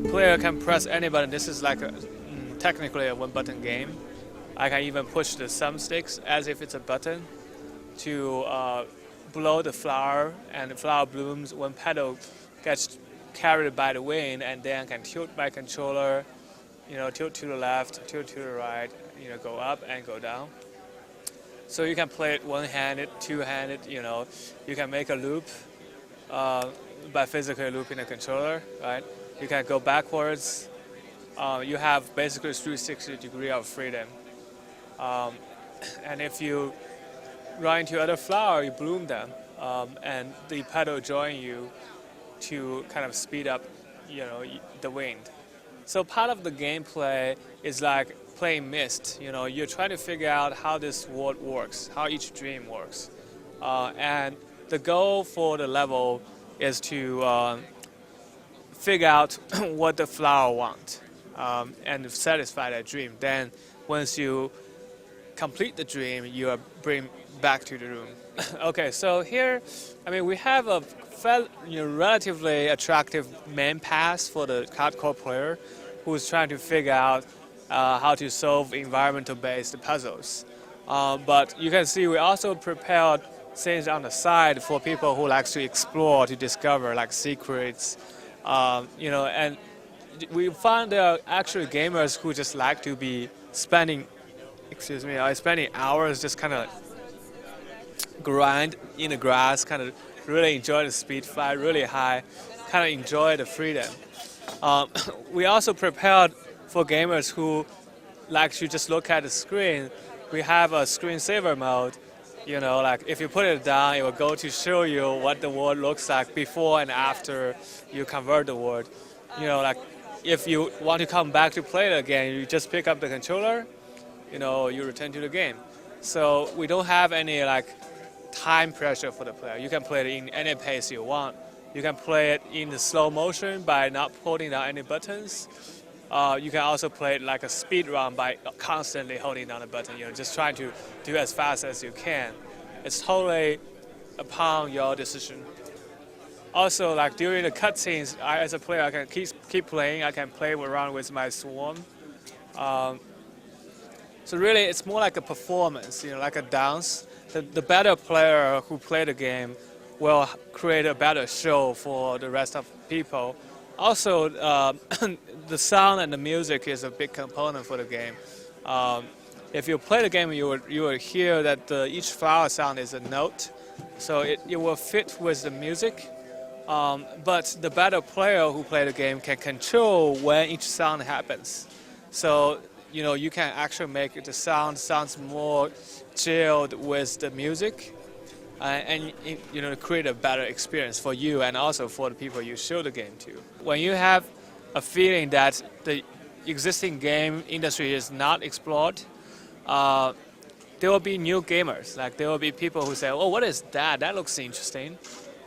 Player can press any button. This is like technically a one-button game. I can even push the thumbsticks as if it's a button to blow the flower, and the flower blooms when petal gets carried by the wind, and then I can tilt my controller, tilt to the left, tilt to the right, go up and go down. So you can play it one-handed, two-handed, you can make a loop by physically looping the controller, right? You can go backwards. You have basically 360 degrees of freedom. And if you run into other flower, you bloom them, and the petal join you to kind of speed up, the wind. So part of the gameplay is like playing Myst. You're trying to figure out how this world works, how each dream works, and the goal for the level is to figure out what the flower wants and satisfy that dream. Then once you complete the dream, you are bring back to the room. Okay, so here, we have a relatively attractive main pass for the hardcore player who's trying to figure out how to solve environmental-based puzzles. But you can see we also prepared things on the side for people who like to explore, to discover like secrets, and we found there are actually gamers who just like to be spending hours just kind of grind in the grass, kind of really enjoy the speed fly really high, kind of enjoy the freedom. We also prepared for gamers who like to just look at the screen. We have a screensaver mode. Like if you put it down, it will go to show you what the world looks like before and after you convert the world. Like if you want to come back to play it again, you just pick up the controller, you return to the game. So we don't have any like time pressure for the player. You can play it in any pace you want. You can play it in the slow motion by not holding down any buttons. You can also play it like a speed run by constantly holding down the button, just trying to do as fast as you can. It's totally upon your decision. Also, like during the cutscenes, as a player, I can keep playing. I can play around with my swarm. So really, it's more like a performance, like a dance. The better player who play the game will create a better show for the rest of people. Also, the sound and the music is a big component for the game. If you play the game, you will hear that each flower sound is a note, so it will fit with the music. But the better player who play the game can control when each sound happens. So you can actually make the sounds more chilled with the music, and create a better experience for you and also for the people you show the game to. When you have a feeling that the existing game industry is not explored, there will be new gamers. Like there will be people who say, "Oh, what is that? That looks interesting."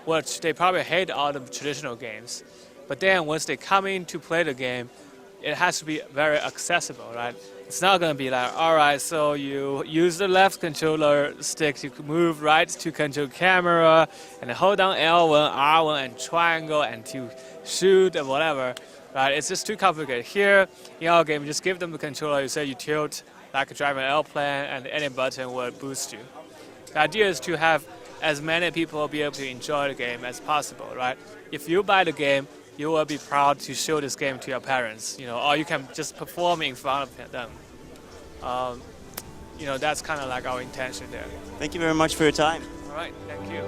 Which they probably hate all the traditional games, but then once they come in to play the game, it has to be very accessible, right? It's not going to be like, all right, so you use the left controller stick to move right to control camera, and hold down L1, R1, and triangle, and to shoot and whatever, right? It's just too complicated. Here, in our game, you just give them the controller, you say you tilt like a driving an airplane, and any button will boost you. The idea is to have as many people be able to enjoy the game as possible, right? If you buy the game, you will be proud to show this game to your parents, or you can just perform in front of them. That's kind of like our intention there. Thank you very much for your time. All right, thank you.